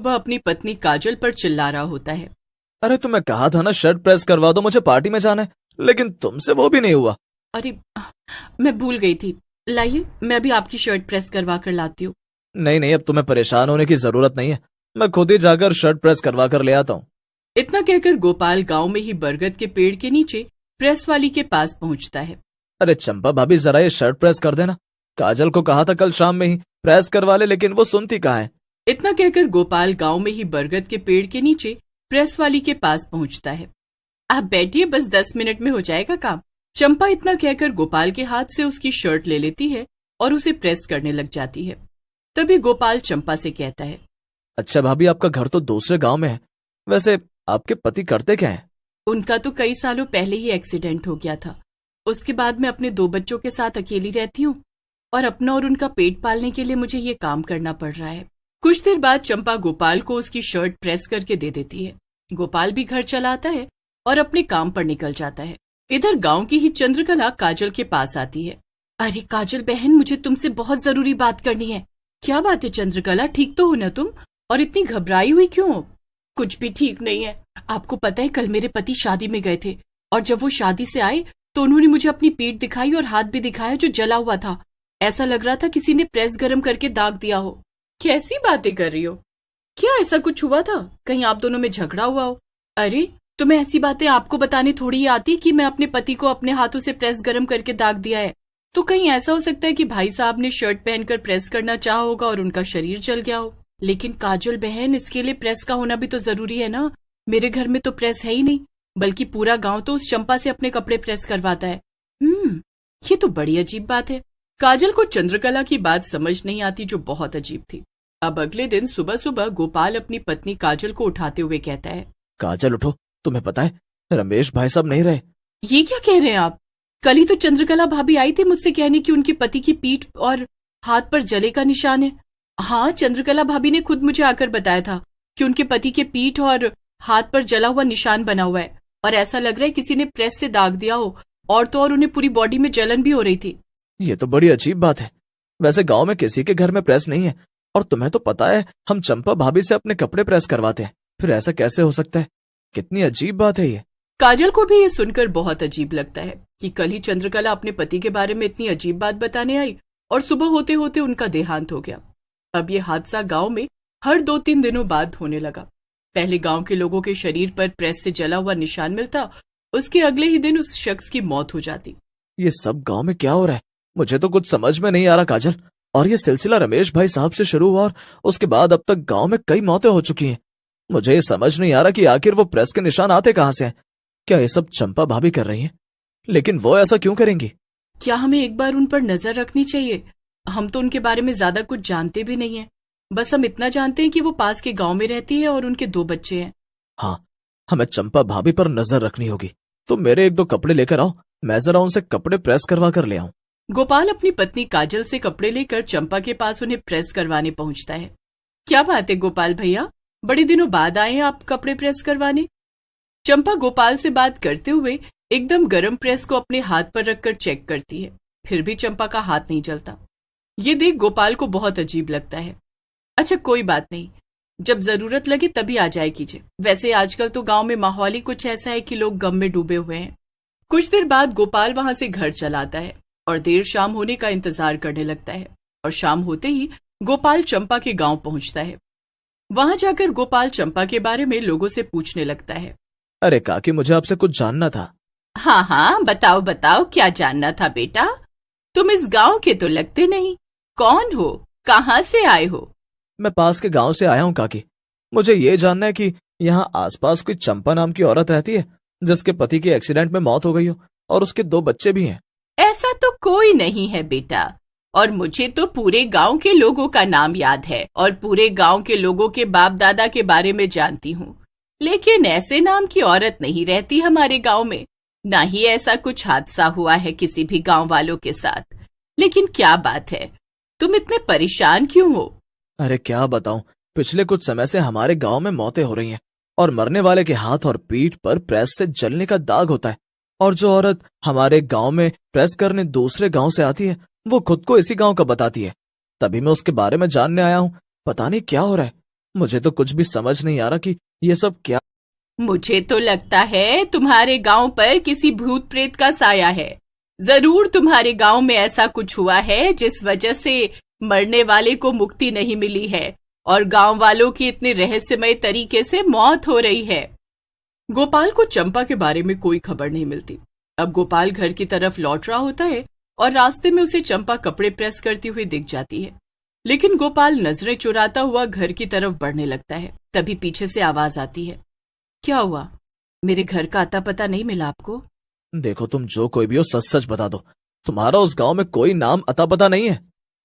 सुबह अपनी पत्नी काजल पर चिल्ला रहा होता है। अरे तुम्हें कहा था ना शर्ट प्रेस करवा दो, मुझे पार्टी में जाना है, लेकिन तुमसे वो भी नहीं हुआ। अरे मैं भूल गई थी, लाइए मैं अभी आपकी शर्ट प्रेस करवा कर लाती हूँ। नहीं, अब तुम्हें परेशान होने की जरूरत नहीं है, मैं खुद ही जाकर शर्ट प्रेस करवा कर ले आता हूँ। इतना कहकर गोपाल गांव में ही बरगद के पेड़ के नीचे प्रेस वाली के पास पहुंचता है। अरे चंपा भाभी जरा ये शर्ट प्रेस कर देना, काजल को कहा था कल शाम में ही प्रेस करवा ले, लेकिन वो सुनती कहाँ है। इतना कहकर गोपाल गांव में ही बरगद के पेड़ के नीचे प्रेस वाली के पास पहुंचता है। आप बैठिए, बस 10 मिनट में हो जाएगा काम। चंपा इतना कहकर गोपाल के हाथ से उसकी शर्ट ले लेती है और उसे प्रेस करने लग जाती है। तभी गोपाल चंपा से कहता है, अच्छा भाभी, आपका घर तो दूसरे गांव में है, वैसे आपके पति करते क्या है? उनका तो कई सालों पहले ही एक्सीडेंट हो गया था। उसके बाद मैं अपने 2 बच्चों के साथ अकेली रहती हूँ और अपना और उनका पेट पालने के लिए मुझे ये काम करना पड़ रहा है। कुछ देर बाद चंपा गोपाल को उसकी शर्ट प्रेस करके दे देती है। गोपाल भी घर चला आता है और अपने काम पर निकल जाता है। इधर गांव की ही चंद्रकला काजल के पास आती है। अरे काजल बहन, मुझे तुमसे बहुत जरूरी बात करनी है। क्या बात है चंद्रकला, ठीक तो हो ना तुम? और इतनी घबराई हुई क्यों हो? कुछ भी ठीक नहीं है। आपको पता है कल मेरे पति शादी में गए थे और जब वो शादी से आए तो उन्होंने मुझे अपनी पीठ दिखाई और हाथ भी दिखाया जो जला हुआ था। ऐसा लग रहा था किसी ने प्रेस गरम करके दाग दिया हो। कैसी बातें कर रही हो? क्या ऐसा कुछ हुआ था? कहीं आप दोनों में झगड़ा हुआ हो? अरे तुम्हें ऐसी बातें आपको बताने थोड़ी ही आती कि मैं अपने पति को अपने हाथों से प्रेस गरम करके दाग दिया है। तो कहीं ऐसा हो सकता है कि भाई साहब ने शर्ट पहनकर प्रेस करना चाहा होगा और उनका शरीर जल गया हो। लेकिन काजल बहन, इसके लिए प्रेस का होना भी तो जरूरी है ना। मेरे घर में तो प्रेस है ही नहीं, बल्कि पूरा गांव तो उस चंपा से अपने कपड़े प्रेस करवाता है। ये तो बड़ी अजीब बात है। काजल को चंद्रकला की बात समझ नहीं आती, जो बहुत अजीब थी। अब अगले दिन सुबह सुबह गोपाल अपनी पत्नी काजल को उठाते हुए कहता है, काजल उठो, तुम्हें पता है रमेश भाई साहब नहीं रहे। ये क्या कह रहे हैं आप? कल ही तो चंद्रकला भाभी आई थी मुझसे कहने की उनके पति की पीठ और हाथ पर जले का निशान है। हाँ, चंद्रकला भाभी ने खुद मुझे आकर बताया था कि उनके पति के पीठ और हाथ पर जला हुआ निशान बना हुआ है और ऐसा लग रहा है किसी ने प्रेस से दाग दिया हो। और तो और उन्हें पूरी बॉडी में जलन भी हो रही थी। ये तो बड़ी अजीब बात है। वैसे गांव में किसी के घर में प्रेस नहीं है और तुम्हें तो पता है हम चंपा भाभी से अपने कपड़े प्रेस करवाते हैं, फिर ऐसा कैसे हो सकता है? कितनी अजीब बात है ये। काजल को भी ये सुनकर बहुत अजीब लगता है कि कल ही चंद्रकला अपने पति के बारे में इतनी अजीब बात बताने आई और सुबह होते होते उनका देहांत हो गया। अब ये हादसा गांव में हर 2-3 दिनों बाद होने लगा। पहले गांव के लोगों के शरीर पर प्रेस से जला हुआ निशान मिलता, उसके अगले ही दिन उस शख्स की मौत हो जाती। ये सब गांव में क्या हो रहा है? मुझे तो कुछ समझ में नहीं आ रहा काजल। और ये सिलसिला रमेश भाई साहब से शुरू हुआ और उसके बाद अब तक गांव में कई मौतें हो चुकी हैं। मुझे ये समझ नहीं आ रहा कि आखिर वो प्रेस के निशान आते कहां से हैं। क्या ये सब चंपा भाभी कर रही हैं? लेकिन वो ऐसा क्यों करेंगी? क्या हमें एक बार उन पर नजर रखनी चाहिए? हम तो उनके बारे में ज्यादा कुछ जानते भी नहीं है। बस हम इतना जानते हैं कि वो पास के गांव में रहती है और उनके 2 बच्चे हैं। हाँ, हमें चंपा भाभी पर नजर रखनी होगी। तुम मेरे 1-2 कपड़े लेकर आओ, मैं जरा उनसे कपड़े प्रेस करवा कर ले आऊं। गोपाल अपनी पत्नी काजल से कपड़े लेकर चंपा के पास उन्हें प्रेस करवाने पहुंचता है। क्या बात है गोपाल भैया, बड़े दिनों बाद आए हैं आप कपड़े प्रेस करवाने? चंपा गोपाल से बात करते हुए एकदम गरम प्रेस को अपने हाथ पर रखकर चेक करती है, फिर भी चंपा का हाथ नहीं जलता। ये देख गोपाल को बहुत अजीब लगता है। अच्छा कोई बात नहीं, जब जरूरत लगे तभी आ जाए कीजिए। वैसे आजकल तो गांव में माहौल ही कुछ ऐसा है कि लोग गम में डूबे हुए हैं। कुछ देर बाद गोपाल वहां से घर चला आता है और देर शाम होने का इंतजार करने लगता है। और शाम होते ही गोपाल चंपा के गांव पहुंचता है। वहां जाकर गोपाल चंपा के बारे में लोगों से पूछने लगता है। अरे काकी, मुझे आपसे कुछ जानना था। हाँ हाँ, बताओ बताओ, क्या जानना था बेटा? तुम इस गांव के तो लगते नहीं। कौन हो, कहाँ से आए हो? मैं पास के गांव से आया हूँ काकी। मुझे ये जानना है कि यहाँ आसपास कोई चंपा नाम की औरत रहती है जिसके पति की एक्सीडेंट में मौत हो गई हो और उसके 2 बच्चे भी हैं। ऐसा तो कोई नहीं है बेटा, और मुझे तो पूरे गांव के लोगों का नाम याद है और पूरे गांव के लोगों के बाप दादा के बारे में जानती हूँ। लेकिन ऐसे नाम की औरत नहीं रहती हमारे गांव में। ना ही ऐसा कुछ हादसा हुआ है किसी भी गांव वालों के साथ। लेकिन क्या बात है, तुम इतने परेशान क्यों हो? अरे क्या बताऊं, पिछले कुछ समय से हमारे गांव में मौतें हो रही हैं और मरने वाले के हाथ और पीठ पर प्रेस से जलने का दाग होता है। और जो औरत हमारे गांव में प्रेस करने दूसरे गांव से आती है वो खुद को इसी गांव का बताती है। तभी मैं उसके बारे में जानने आया हूँ। पता नहीं क्या हो रहा है। मुझे तो कुछ भी समझ नहीं आ रहा कि ये सब क्या। मुझे तो लगता है तुम्हारे गांव पर किसी भूत प्रेत का साया है। जरूर तुम्हारे गांव में ऐसा कुछ हुआ है जिस वजह से मरने वाले को मुक्ति नहीं मिली है और गांव वालों की इतने रहस्यमय तरीके से मौत हो रही है। गोपाल को चंपा के बारे में कोई खबर नहीं मिलती। अब गोपाल घर की तरफ लौट रहा होता है और रास्ते में उसे चंपा कपड़े प्रेस करती हुई दिख जाती है। लेकिन गोपाल नजरें चुराता हुआ घर की तरफ बढ़ने लगता है। तभी पीछे से आवाज आती है, क्या हुआ? मेरे घर का अता पता नहीं मिला आपको? देखो तुम जो कोई भी हो सच सच बता दो, तुम्हारा उस गांव में कोई नाम अता पता नहीं है?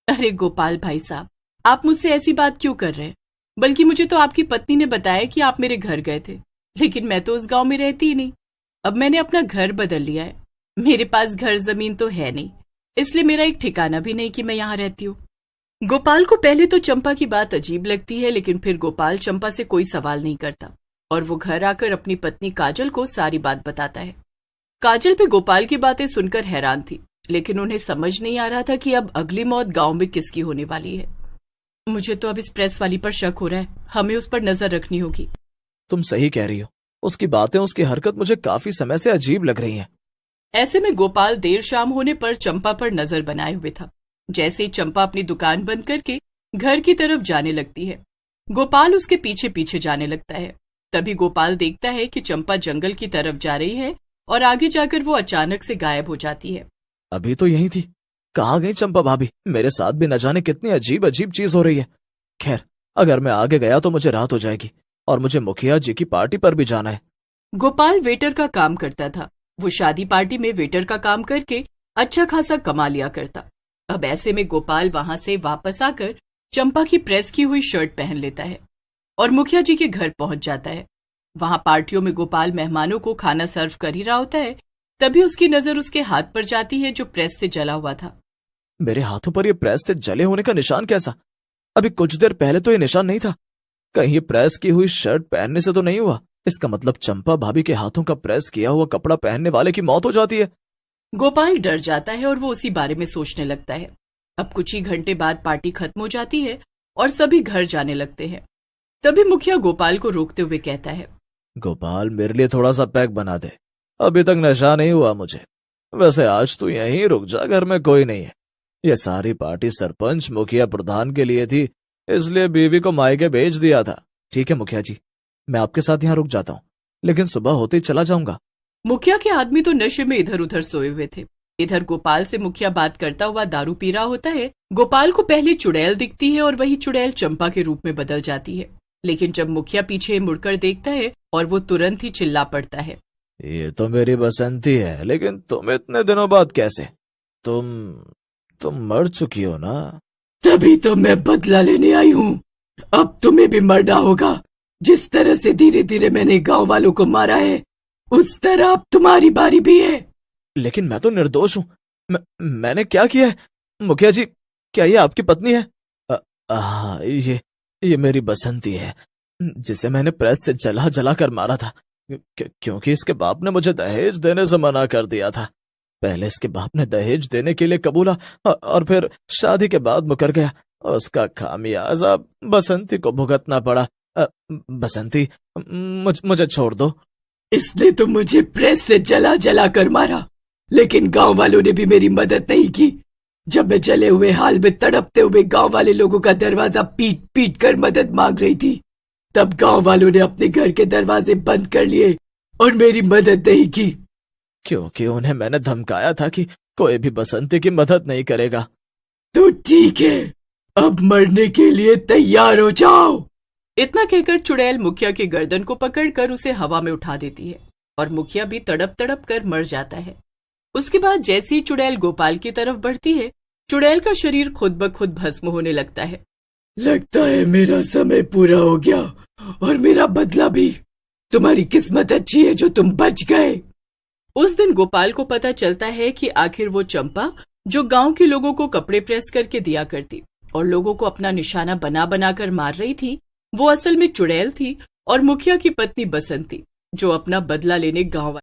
अरे गोपाल भाई साहब, आप मुझसे ऐसी बात क्यों कर रहे हैं? बल्कि मुझे तो आपकी पत्नी ने बताया कि आप मेरे घर गए थे, लेकिन मैं तो उस गांव में रहती ही नहीं। अब मैंने अपना घर बदल लिया है। मेरे पास घर जमीन तो है नहीं, इसलिए मेरा एक ठिकाना भी नहीं कि मैं यहाँ रहती हूँ। गोपाल को पहले तो चंपा की बात अजीब लगती है, लेकिन फिर गोपाल चंपा से कोई सवाल नहीं करता और वो घर आकर अपनी पत्नी काजल को सारी बात बताता है। काजल भी गोपाल की बातें सुनकर हैरान थी, लेकिन उन्हें समझ नहीं आ रहा था कि अब अगली मौत गांव में किसकी होने वाली है। मुझे तो अब इस प्रेस वाली पर शक हो रहा है, हमें उस पर नजर रखनी होगी। तुम सही कह रही हो, उसकी बातें उसकी हरकत मुझे काफी समय से अजीब लग रही हैं। ऐसे में गोपाल देर शाम होने पर चंपा पर नजर बनाए हुए था। जैसे ही चंपा अपनी दुकान बंद करके घर की तरफ जाने लगती है, गोपाल उसके पीछे पीछे जाने लगता है। तभी गोपाल देखता है कि चंपा जंगल की तरफ जा रही है और आगे जाकर वो अचानक से गायब हो जाती है। अभी तो यही थी, कहाँ गई चंपा भाभी? मेरे साथ भी न जाने कितनी अजीब अजीब चीज हो रही है। खैर, अगर मैं आगे गया तो मुझे रात हो जाएगी और मुझे मुखिया जी की पार्टी पर भी जाना है। गोपाल वेटर का काम करता था। वो शादी पार्टी में वेटर का काम करके अच्छा खासा कमा लिया करता। अब ऐसे में गोपाल वहां से वापस आकर चंपा की प्रेस की हुई शर्ट पहन लेता है और मुखिया जी के घर पहुंच जाता है। वहां पार्टियों में गोपाल मेहमानों को खाना सर्व कर ही रहा होता है। तभी उसकी नजर उसके हाथ पर जाती है जो प्रेस से जला हुआ था। मेरे हाथों पर यह प्रेस से जले होने का निशान कैसा? अभी कुछ देर पहले तो ये निशान नहीं था। कहीं ये प्रेस की हुई शर्ट पहनने से तो नहीं हुआ? इसका मतलब चंपा भाभी के हाथों का प्रेस किया हुआ कपड़ा पहनने वाले की मौत हो जाती है। गोपाल डर जाता है और वो उसी बारे में सोचने लगता है। अब कुछ ही घंटे बाद पार्टी खत्म हो जाती है और सभी घर जाने लगते हैं। तभी मुखिया गोपाल को रोकते हुए कहता है, गोपाल, मेरे लिए थोड़ा सा पैक बना दे, अभी तक नशा नहीं हुआ मुझे। वैसे आज तू यहीं रुक जा, घर में कोई नहीं है। ये सारी पार्टी सरपंच मुखिया प्रधान के लिए थी, इसलिए बीवी को मायके भेज दिया था। ठीक है मुखिया जी, मैं आपके साथ यहाँ रुक जाता हूँ, लेकिन सुबह होते ही चला जाऊंगा। मुखिया के आदमी तो नशे में इधर उधर सोए हुए थे। इधर गोपाल से मुखिया बात करता हुआ दारू पी रहा होता है। गोपाल को पहले चुड़ैल दिखती है और वही चुड़ैल चंपा के रूप में बदल जाती है। लेकिन जब मुखिया पीछे मुड़कर देखता है और वो तुरंत ही चिल्ला पड़ता है, ये तो मेरी बसंती है, लेकिन तुम इतने दिनों बाद कैसे? तुम मर चुकी हो ना? तभी तो मैं बदला लेने आई हूँ। अब तुम्हें भी मरना होगा। जिस तरह से धीरे धीरे मैंने गांव वालों को मारा है, उस तरह अब तुम्हारी बारी भी है। लेकिन मैं तो निर्दोष हूँ। मैंने क्या किया है? मुखिया जी, क्या ये आपकी पत्नी है? ये मेरी बसंती है, जिसे मैंने प्रेस से जला जला कर मारा था, क्योंकि इसके बाप ने मुझे दहेज देने से मना कर दिया था। पहले इसके बाप ने दहेज देने के लिए कबूला और फिर शादी के बाद मुकर गया। उसका खामियाजा बसंती को भुगतना पड़ा। बसंती, मुझे छोड़ दो। इसने तो मुझे प्रेस से जला जला कर मारा, लेकिन गांव वालों ने भी मेरी मदद नहीं की। जब मैं जले हुए हाल में तड़पते हुए गांव वाले लोगों का दरवाजा पीट पीट कर मदद मांग रही थी, तब गांव वालों ने अपने घर के दरवाजे बंद कर लिए और मेरी मदद नहीं की, क्योंकि उन्हें मैंने धमकाया था कि कोई भी बसंती की मदद नहीं करेगा। तो ठीक है, अब मरने के लिए तैयार हो जाओ। इतना कहकर चुड़ैल मुखिया के गर्दन को पकड़कर उसे हवा में उठा देती है और मुखिया भी तड़प तड़प कर मर जाता है। उसके बाद जैसे ही चुड़ैल गोपाल की तरफ बढ़ती है, चुड़ैल का शरीर खुद ब खुद भस्म होने लगता है। लगता है मेरा समय पूरा हो गया और मेरा बदला भी। तुम्हारी किस्मत अच्छी है जो तुम बच गए। उस दिन गोपाल को पता चलता है कि आखिर वो चंपा जो गांव के लोगों को कपड़े प्रेस करके दिया करती और लोगों को अपना निशाना बना बना कर मार रही थी, वो असल में चुड़ैल थी और मुखिया की पत्नी बसंती, जो अपना बदला लेने गांव